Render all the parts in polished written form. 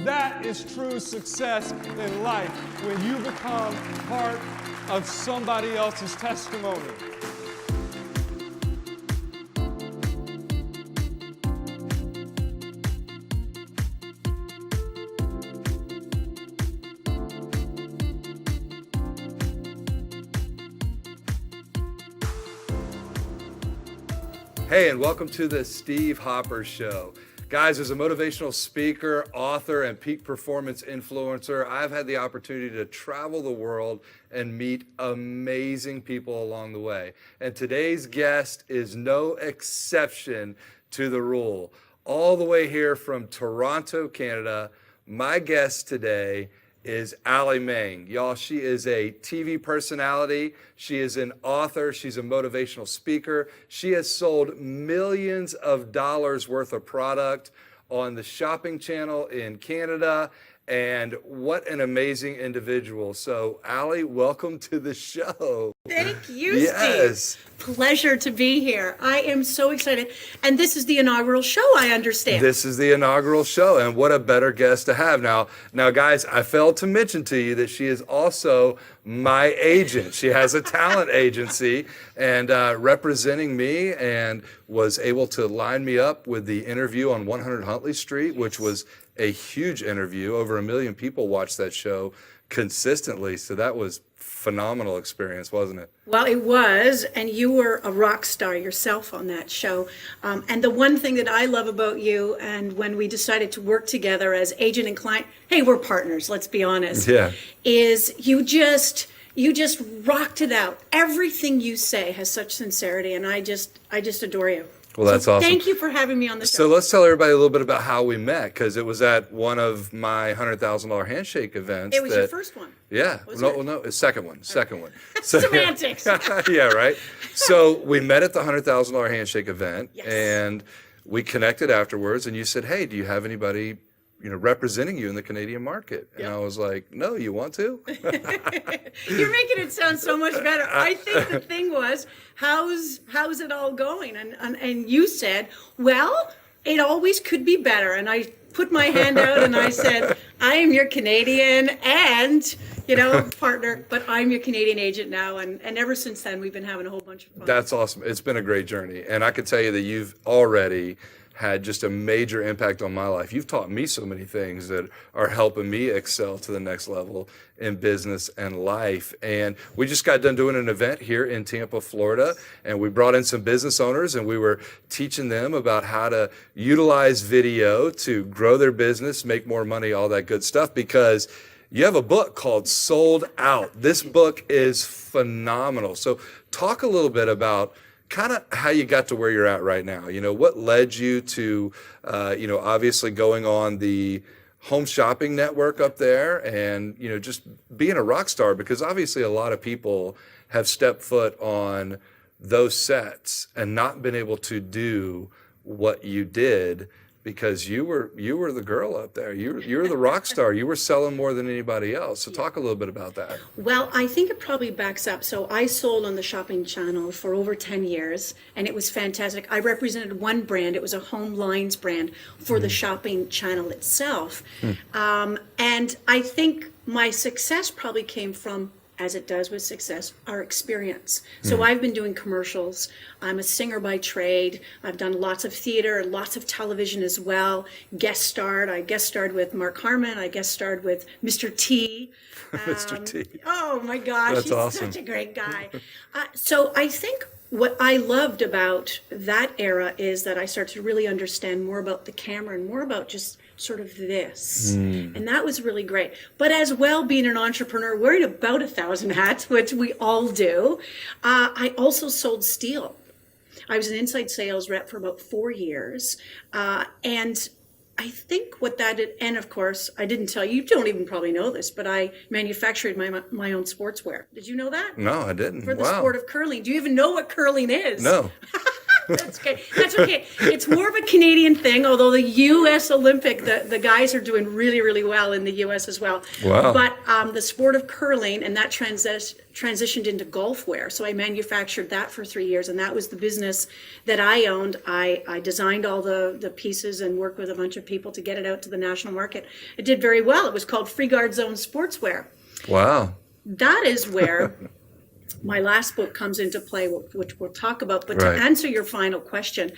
that is true success in life, when you become part of somebody else's testimony. Hey, and welcome to the Steve Hopper Show. Guys, as a motivational speaker, author, and peak performance influencer, I've had the opportunity to travel the world and meet amazing people along the way. And today's guest is no exception to the rule. All the way here from Toronto, Canada, my guest today is Alli Mang. Y'all, she is a TV personality. She is an author. She's a motivational speaker. She has sold millions of dollars worth of product on the shopping channel in Canada. And what an amazing individual. So, Alli, welcome to the show. Thank you, Yes. Steve. Pleasure to be here. I am so excited. And this is the inaugural show, I understand. This is the inaugural show, and what a better guest to have. Now, guys, I failed to mention to you that she is also my agent. She has a talent agency and representing me, and was able to line me up with the interview on 100 Huntley Street, which was a huge interview. Over 1 million people watched that show consistently. So that was phenomenal experience, wasn't it? Well, it was, and you were a rock star yourself on that show. And the one thing that I love about you, and when we decided to work together as agent and client, hey, we're partners, let's be honest, is you just rocked it out. Everything you say has such sincerity, and I just adore you. Well, that's awesome. Thank you for having me on the show. So let's tell everybody a little bit about how we met, because it was at one of my $100,000 handshake events. It was your first one. Yeah. No, it's second one. Second one. So, Semantics. Yeah, right. So we met at the $100,000 handshake event, and we connected afterwards, and you said, hey, do you have anybody representing you in the Canadian market? And I was like, no, you want to? You're making it sound so much better. I think the thing was, how's it all going? And you said, well, it always could be better. And I put my hand out and I said, I am your Canadian and, partner, but I'm your Canadian agent now. And ever since then, we've been having a whole bunch of fun. That's awesome. It's been a great journey. And I can tell you that you've already had just a major impact on my life. You've taught me so many things that are helping me excel to the next level in business and life. And we just got done doing an event here in Tampa, Florida, and we brought in some business owners, and we were teaching them about how to utilize video to grow their business, make more money, all that good stuff, because you have a book called Sold Out. This book is phenomenal. So talk a little bit about kind of how you got to where you're at right now. What led you to, obviously going on the home shopping network up there, and, just being a rock star, because obviously a lot of people have stepped foot on those sets and not been able to do what you did, because you were the girl up there. You were the rock star. You were selling more than anybody else. So talk a little bit about that. Well, I think it probably backs up. So I sold on the shopping channel for over 10 years, and it was fantastic. I represented one brand. It was a home lines brand for the shopping channel itself. And I think my success probably came from, as it does with success, our experience. So I've been doing commercials. I'm a singer by trade. I've done lots of theater and lots of television as well. I guest starred with Mark Harmon. I guest starred with Mr. T. Mr. T. Oh my gosh, That's he's awesome. such a great guy. So I think what I loved about that era is that I started to really understand more about the camera and more about just sort of this. And that was really great. But as well, being an entrepreneur, wearing about 1,000 hats, which we all do, I also sold steel. I was an inside sales rep for about 4 years. And I think what that did, and of course, I didn't tell you, you don't even probably know this, but I manufactured my own sportswear. Did you know that? No, I didn't. For the sport of curling. Do you even know what curling is? No. That's okay. That's okay. It's more of a Canadian thing, although the U.S. Olympic, the guys are doing really, really well in the U.S. as well. Wow. But the sport of curling, and that transitioned into golf wear. So I manufactured that for 3 years, and that was the business that I owned. I designed all the pieces and worked with a bunch of people to get it out to the national market. It did very well. It was called Free Guard Zone Sportswear. Wow. That is where my last book comes into play, which we'll talk about. But Right. to answer your final question,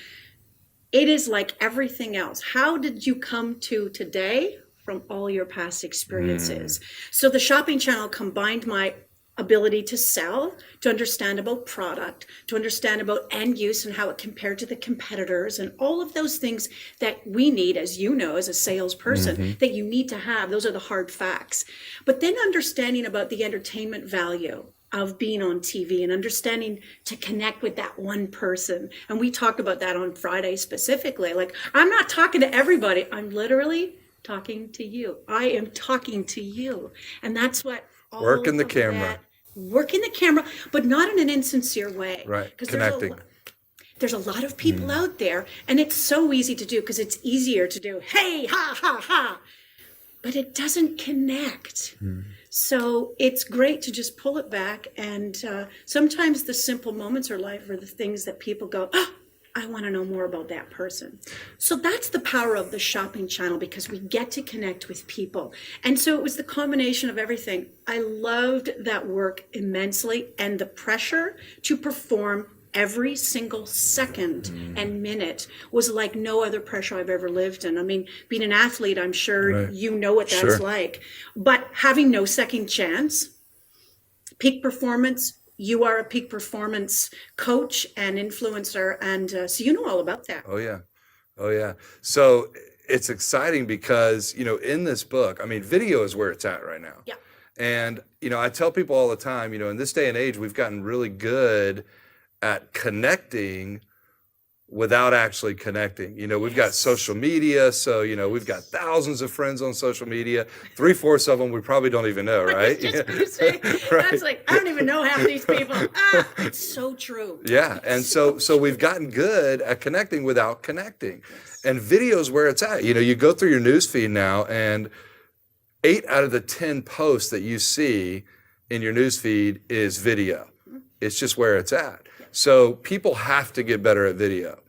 it is like everything else. How did you come to today from all your past experiences? So the shopping channel combined my ability to sell, to understand about product, to understand about end use and how it compared to the competitors, and all of those things that we need, as you know, as a salesperson, that you need to have. Those are the hard facts. But then understanding about the entertainment value of being on TV and understanding to connect with that one person. And we talked about that on Friday specifically. Like, I'm not talking to everybody. I'm literally talking to you. I am talking to you. And that's what all Working the of camera. that- working the camera, but not in an insincere way. Right. 'Cause Connecting. There's a lot of people out there, and it's so easy to do because it's easier to do, hey, ha, ha, ha. But it doesn't connect. So it's great to just pull it back. And sometimes the simple moments of life are the things that people go, oh, I want to know more about that person. So that's the power of the shopping channel, because we get to connect with people. And so it was the combination of everything. I loved that work immensely, and the pressure to perform every single second and minute was like no other pressure I've ever lived in. I mean, being an athlete, I'm sure Right. you know what that's Sure. like. But having no second chance, peak performance, you are a peak performance coach and influencer, and so you know all about that. Oh yeah. Oh yeah. So it's exciting because, in this book, I mean, video is where it's at right now. Yeah. And, I tell people all the time, in this day and age, we've gotten really good at connecting without actually connecting. We've got social media, so we've got thousands of friends on social media. 3/4 of them we probably don't even know, right? Just gonna say, that's like, I don't even know half these people. It's so true. Yeah, and so we've gotten good at connecting without connecting. And video's where it's at. You go through your news feed now, and 8 out of the 10 posts that you see in your news feed is video. It's just where it's at. So people have to get better at video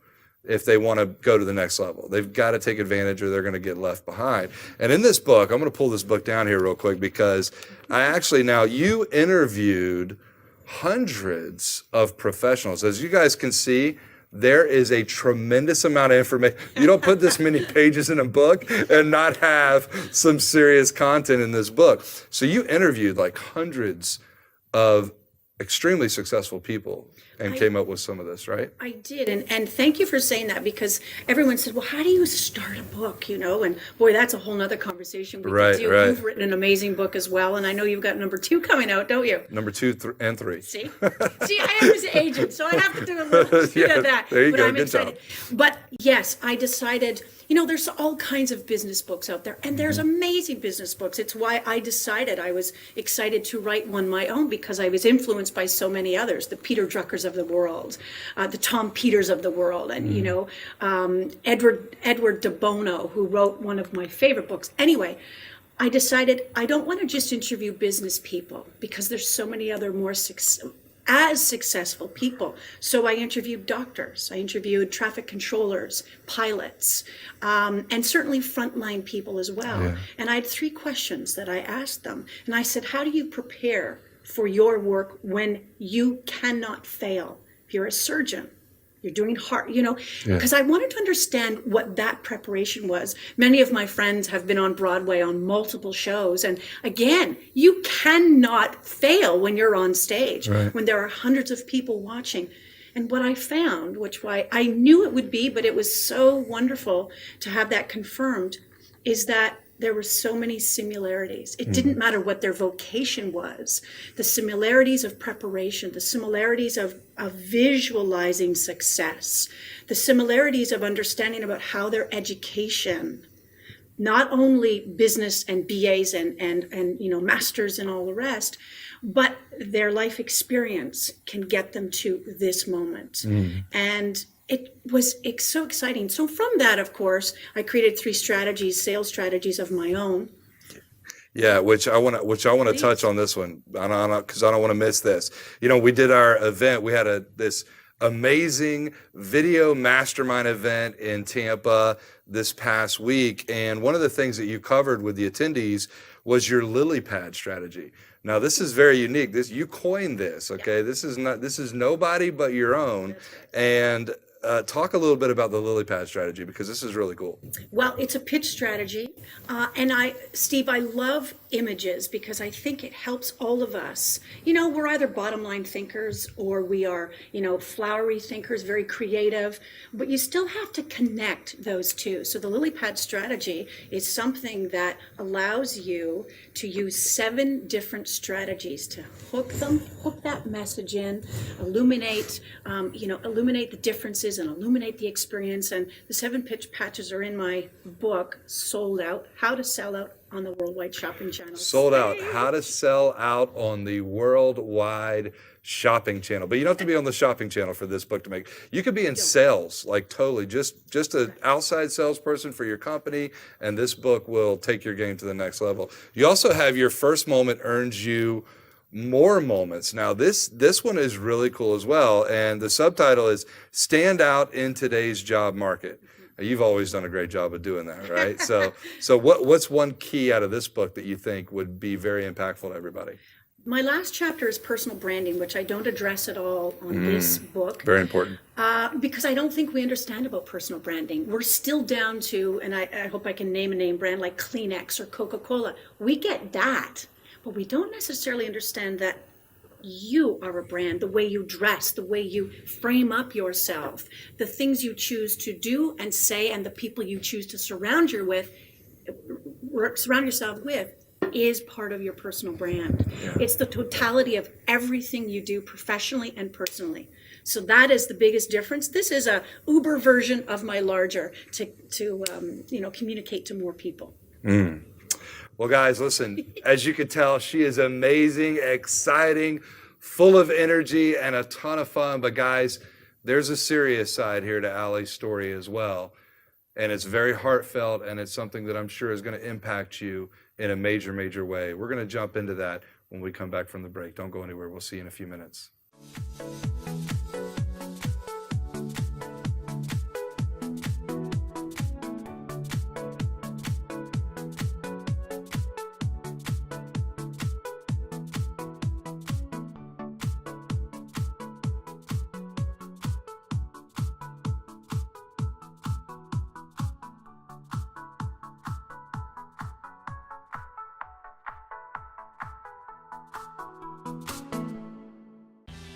if they want to go to the next level. They've got to take advantage or they're going to get left behind. And in this book, I'm going to pull this book down here real quick, because you interviewed hundreds of professionals. As you guys can see, there is a tremendous amount of information. You don't put this many pages in a book and not have some serious content in this book. So you interviewed like hundreds of extremely successful people and came up with some of this, right? I did, and thank you for saying that, because everyone said, well, how do you start a book, And boy, that's a whole nother conversation we Right, could do. right. You've written an amazing book as well, and I know you've got number 2 coming out, don't you? Number 2 and 3. See, I am his agent, so I have to do a little bit of that. there you but go. I'm Good excited. job. But yes, I decided, there's all kinds of business books out there, and there's amazing business books. It's why I decided I was excited to write one my own, because I was influenced by so many others, the Peter Druckers of the world, the Tom Peters of the world, and Edward de Bono, who wrote one of my favorite books. Anyway, I decided I don't want to just interview business people, because there's so many other more as successful people. So I interviewed doctors, I interviewed traffic controllers, pilots, and certainly frontline people as well. Yeah. And I had 3 questions that I asked them. And I said, how do you prepare for your work when you cannot fail? If you're a surgeon, you're doing hard, because I wanted to understand what that preparation was. Many of my friends have been on Broadway on multiple shows. And again, you cannot fail when you're on stage, Right. when there are hundreds of people watching. And what I found, which why I knew it would be, but it was so wonderful to have that confirmed, is that there were so many similarities. It didn't matter what their vocation was. The similarities of preparation, the similarities of visualizing success, the similarities of understanding about how their education, not only business and BAs and masters and all the rest, but their life experience can get them to this moment. And it's so exciting. So from that, of course, I created 3 sales strategies of my own. Yeah, which I want to touch on this one, because I don't want to miss this. We did our event. We had this amazing video mastermind event in Tampa this past week, and one of the things that you covered with the attendees was your lily pad strategy. Now, this is very unique. You coined this, okay? This is nobody but your own, and talk a little bit about the lily pad strategy, because this is really cool. Well, it's a pitch strategy. Steve, I love images because I think it helps all of us. We're either bottom line thinkers or we are, flowery thinkers, very creative, but you still have to connect those two. So the lily pad strategy is something that allows you to use 7 different strategies to hook that message in, illuminate the differences and illuminate the experience. And the 7 pitch patches are in my book, Sold Out, How to Sell Out on the Worldwide Shopping Channel. Sold Out, How to Sell Out on the Worldwide Shopping Channel. But you don't have to be on the shopping channel for this book to make. You could be in sales, like totally, just an outside salesperson for your company, and this book will take your game to the next level. You also have Your First Moment Earns You More Moments. Now, this one is really cool as well, and the subtitle is Stand Out in Today's Job Market. You've always done a great job of doing that, right? So what's one key out of this book that you think would be very impactful to everybody? My last chapter is personal branding, which I don't address at all on this book. Very important. Because I don't think we understand about personal branding. We're still down to, and I hope I can name a name brand like Kleenex or Coca-Cola. We get that, but we don't necessarily understand that you are a brand, the way you dress, the way you frame up yourself, the things you choose to do and say, and the people you choose to surround yourself with is part of your personal brand. Yeah. It's the totality of everything you do professionally and personally. So that is the biggest difference. This is a Uber version of my larger to communicate to more people. Mm. Well, guys, listen, as you can tell, she is amazing, exciting, full of energy, and a ton of fun. But guys, there's a serious side here to Alli's story as well. And it's very heartfelt, and it's something that I'm sure is going to impact you in a major, major way. We're going to jump into that when we come back from the break. Don't go anywhere. We'll see you in a few minutes.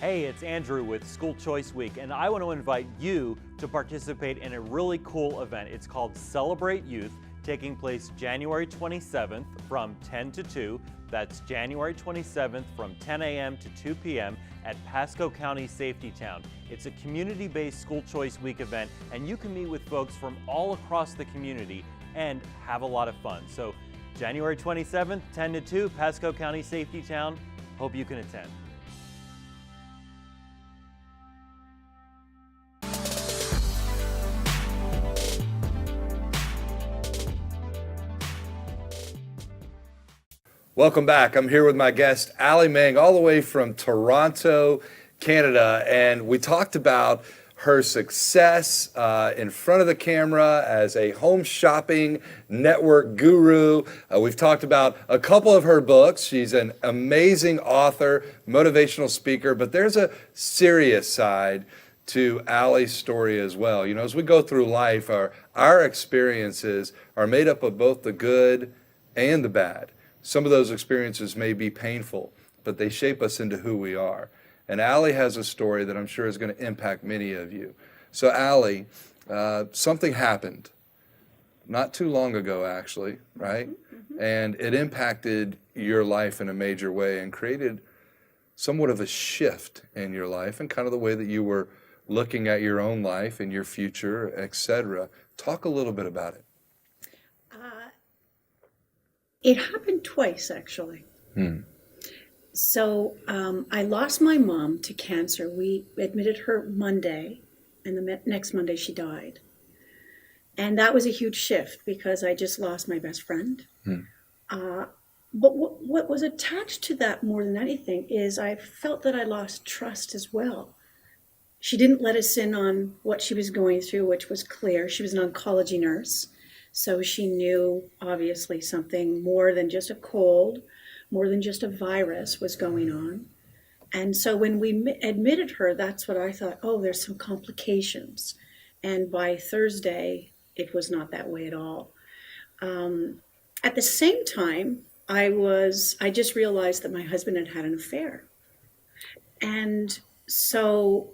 Hey, it's Andrew with School Choice Week, and I want to invite you to participate in a really cool event. It's called Celebrate Youth, taking place January 27th from 10 to 2. That's January 27th from 10 a.m. to 2 p.m. at Pasco County Safety Town. It's a community-based School Choice Week event, and you can meet with folks from all across the community and have a lot of fun. So January 27th, 10 to 2, Pasco County Safety Town. Hope you can attend. Welcome back. I'm here with my guest, Alli Mang, all the way from Toronto, Canada. And we talked about her success in front of the camera as a home shopping network guru. We've talked about a couple of her books. She's an amazing author, motivational speaker, but there's a serious side to Alli's story as well. You know, as we go through life, our experiences are made up of both the good and the bad. Some of those experiences may be painful, but they shape us into who we are. And Alli has a story that I'm sure is going to impact many of you. So Alli, something happened not too long ago, actually, right? Mm-hmm. And it impacted your life in a major way and created somewhat of a shift in your life and kind of the way that you were looking at your own life and your future, etc. Talk a little bit about it. It happened twice, actually. So I lost my mom to cancer. We admitted her Monday, and the next Monday she died. And that was a huge shift because I just lost my best friend. But what was attached to that more than anything is I felt that I lost trust as well. She didn't let us in on what she was going through, which was clear. She was an oncology nurse, so she knew obviously something more than just a cold, more than just a virus was going on. And so when we admitted her, that's what I thought, oh, there's some complications. And by Thursday, it was not that way at all. At the same time, I just realized that my husband had had an affair. And so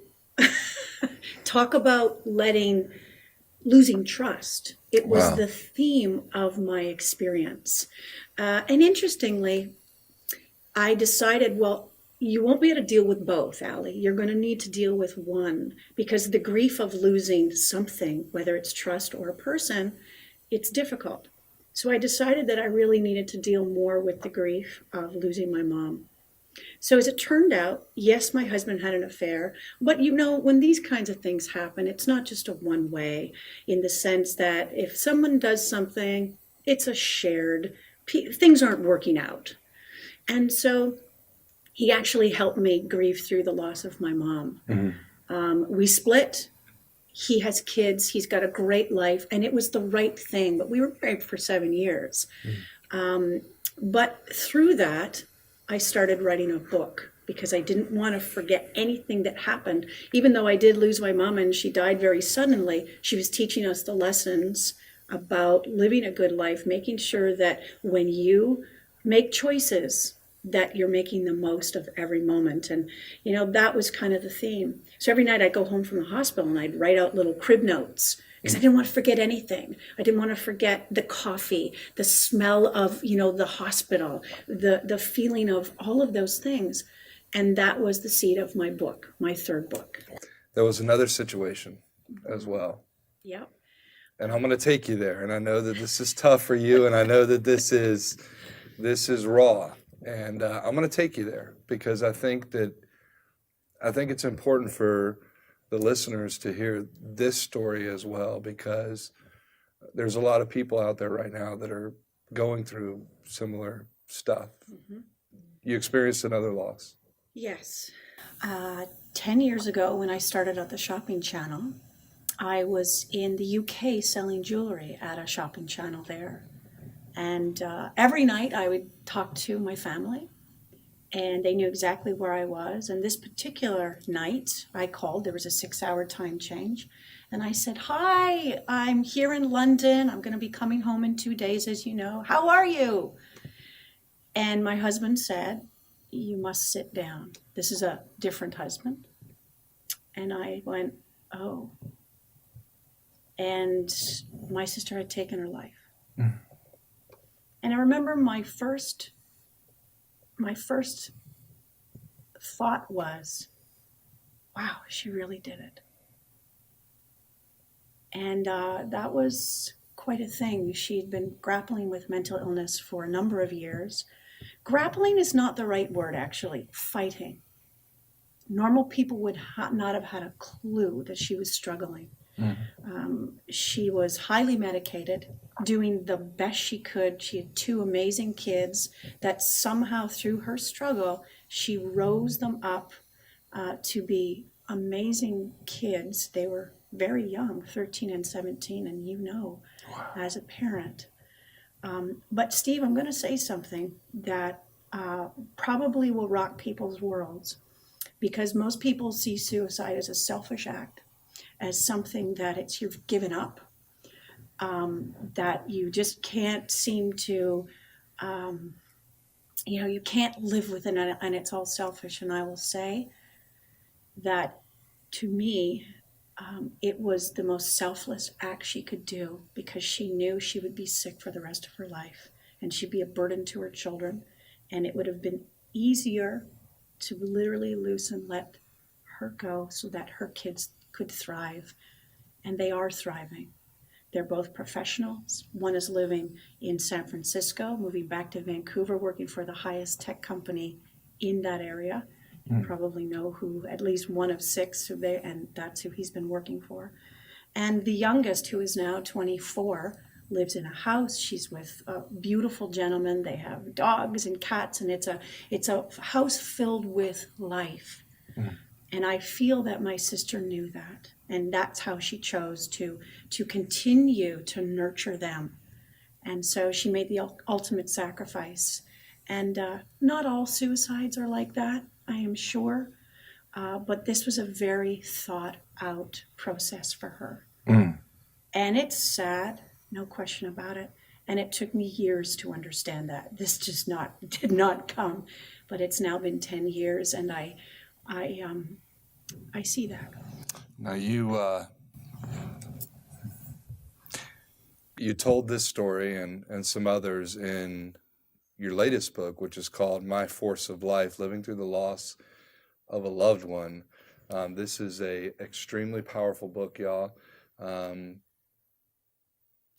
talk about losing trust. It was Wow. the theme of my experience. And interestingly, I decided, well, you won't be able to deal with both, Alli. You're going to need to deal with one because the grief of losing something, whether it's trust or a person, it's difficult. So I decided that I really needed to deal more with the grief of losing my mom. So as it turned out, yes, my husband had an affair, but when these kinds of things happen, it's not just a one way in the sense that if someone does something, it's a shared, things aren't working out. And so he actually helped me grieve through the loss of my mom. We split. He has kids. He's got a great life. And it was the right thing. But we were married for 7 years. But through that, I started writing a book because I didn't want to forget anything that happened. Even though I did lose my mom and she died very suddenly, she was teaching us the lessons about living a good life, making sure that when you make choices, that you're making the most of every moment. And, that was kind of the theme. So every night I'd go home from the hospital and I'd write out little crib notes because I didn't want to forget anything. I didn't want to forget the coffee, the smell of, the hospital, the feeling of all of those things. And that was the seed of my book, my third book. There was another situation as well. Yep. And I'm going to take you there. And I know that this is tough for you. And I know that this is raw. And I'm going to take you there because I think it's important for the listeners to hear this story as well, because there's a lot of people out there right now that are going through similar stuff. You experienced another loss. Yes. 10 years ago when I started at the shopping channel, I was in the UK selling jewelry at a shopping channel there. And every night I would talk to my family, and they knew exactly where I was. And this particular night I called, there was a 6-hour time change. And I said, hi, I'm here in London. I'm going to be coming home in 2 days, as you know. How are you? And my husband said, you must sit down. This is a different husband. And I went, oh. And my sister had taken her life. And I remember my first thought was, wow, she really did it. And that was quite a thing. She'd been grappling with mental illness for a number of years. Grappling is not the right word, actually. Fighting. Normal people would not have had a clue that she was struggling. She was highly medicated, doing the best she could. She had 2 amazing kids that somehow through her struggle, she rose them up to be amazing kids. They were very young, 13 and 17, and wow. As a parent. But Steve, I'm going to say something that probably will rock people's worlds, because most people see suicide as a selfish act, as something that you've given up, that you just can't seem to, you can't live with it, and it's all selfish. And I will say that to me, it was the most selfless act she could do, because she knew she would be sick for the rest of her life and she'd be a burden to her children. And it would have been easier to literally let her go so that her kids could thrive. And they are thriving. They're both professionals. One is living in San Francisco, moving back to Vancouver, working for the highest tech company in that area. You probably know who, at least one of six, and that's who he's been working for. And the youngest, who is now 24, lives in a house. She's with a beautiful gentleman. They have dogs and cats, and it's a house filled with life. And I feel that my sister knew that, and that's how she chose to continue to nurture them. And so she made the ultimate sacrifice. And not all suicides are like that, I am sure. But this was a very thought out process for her. And it's sad, no question about it. And it took me years to understand that. This just did not come. But it's now been 10 years, and I see that. Now you told this story and some others in your latest book, which is called My Force of Life, Living Through the Loss of a Loved One. This is a extremely powerful book, y'all.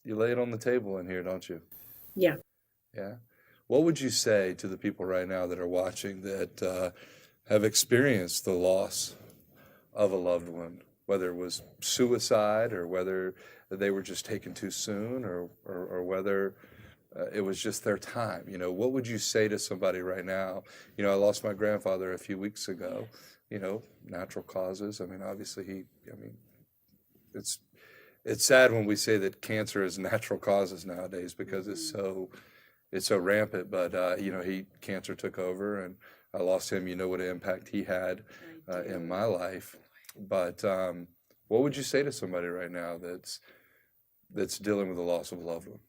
You lay it on the table in here, don't you? Yeah. Yeah. What would you say to the people right now that are watching that have experienced the loss of a loved one, whether it was suicide or whether they were just taken too soon or whether it was just their time? You know, what would you say to somebody right now? You know, I lost my grandfather a few weeks ago, you know, natural causes. I mean, obviously it's sad when we say that cancer is natural causes nowadays because it's so rampant, but you know, cancer took over and I lost him. You know what an impact he had in my life. But what would you say to somebody right now that's dealing with the loss of a loved one?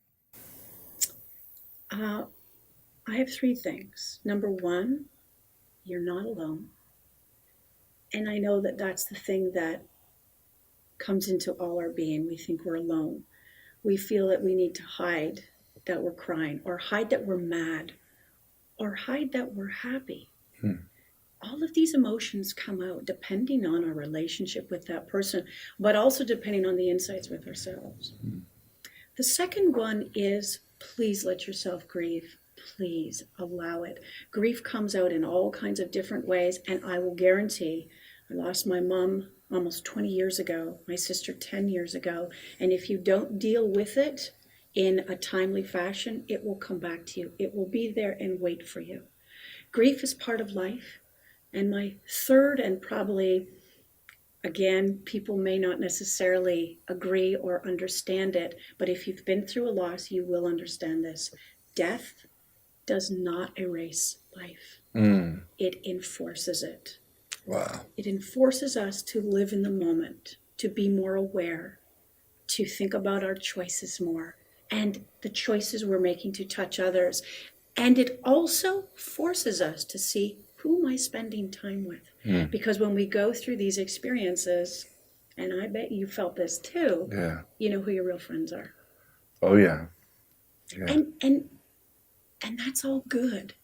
I have three things. Number one, you're not alone. And I know that that's the thing that comes into all our being. We think we're alone. We feel that we need to hide that we're crying, or hide that we're mad, or hide that we're happy. All of these emotions come out depending on our relationship with that person, but also depending on the insights with ourselves. The second one is, please let yourself grieve. Please allow it. Grief comes out in all kinds of different ways, and I will guarantee, I lost my mom almost 20 years ago, my sister 10 years ago, and if you don't deal with it in a timely fashion, it will come back to you. It will be there and wait for you. Grief is part of life. And my third, and probably, again, people may not necessarily agree or understand it, but if you've been through a loss, you will understand this. Death does not erase life. It enforces it. Wow. It enforces us to live in the moment, to be more aware, to think about our choices more, and the choices we're making to touch others. And it also forces us to see, who am I spending time with? Because when we go through these experiences, and I bet you felt this too, you know who your real friends are. Oh, yeah. And that's all good.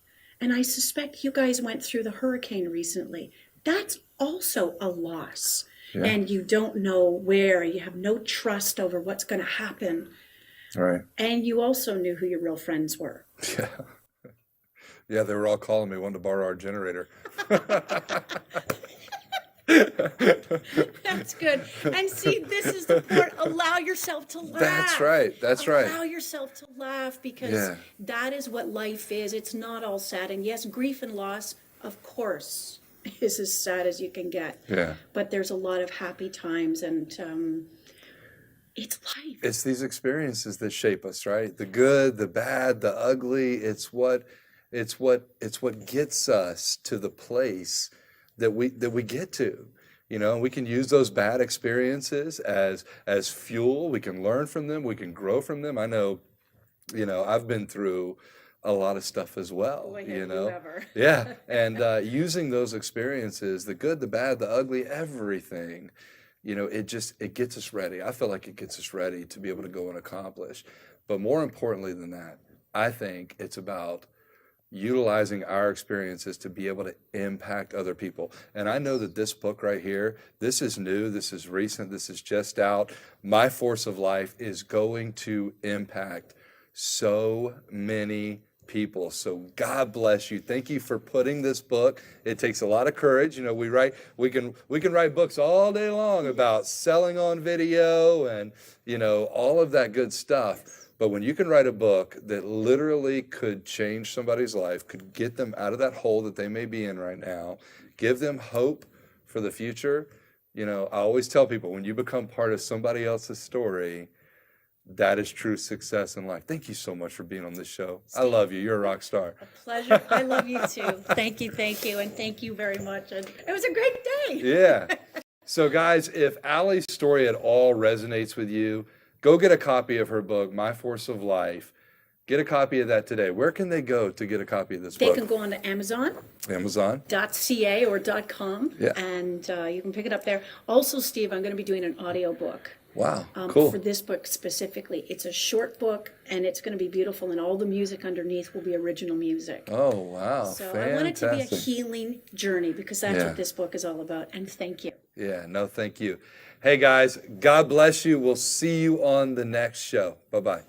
And I suspect you guys went through the hurricane recently. That's also a loss. And you don't know where, you have no trust over what's going to happen. Right. And you also knew who your real friends were. Yeah. Yeah, they were all calling me, wanting to borrow our generator. That's good. And see, this is the part, allow yourself to laugh. That's right. That's right. Allow yourself to laugh, because that is what life is. It's not all sad. And yes, grief and loss, of course, is as sad as you can get. Yeah. But there's a lot of happy times, and it's life. It's these experiences that shape us, right? The good, the bad, the ugly. It's what gets us to the place that we get to. You know, we can use those bad experiences as fuel. We can learn from them. We can grow from them. I know, you know, I've been through a lot of stuff as well. Boy, you have know, you ever. yeah, and using those experiences, the good, the bad, the ugly, everything. You know, it gets us ready. I feel like it gets us ready to be able to go and accomplish. But more importantly than that, I think it's about utilizing our experiences to be able to impact other people. And I know that this book right here, this is new, this is recent, this is just out. My Force of Life is going to impact so many people. So God bless you. Thank you for putting this book. It takes a lot of courage. You know, we can write books all day long about selling on video and, you know, all of that good stuff. But when you can write a book that literally could change somebody's life, could get them out of that hole that they may be in right now, give them hope for the future. You know, I always tell people, when you become part of somebody else's story, that is true success in life. Thank you so much for being on this show. I love you. You're a rock star. A pleasure. I love you too. Thank you, and thank you very much. And it was a great day. Yeah. So guys, if Alli's story at all resonates with you, go get a copy of her book, My Force of Life. Get a copy of that today. Where can they go to get a copy of this book? They can go on to Amazon. Amazon.ca or .com. Yeah. And you can pick it up there. Also, Steve, I'm going to be doing an audio book. Wow, cool. For this book specifically. It's a short book, and it's going to be beautiful, and all the music underneath will be original music. Oh, wow. So Fantastic. I want it to be a healing journey, because that's Yeah. what this book is all about. And thank you. Yeah, no, thank you. Hey, guys, God bless you. We'll see you on the next show. Bye-bye.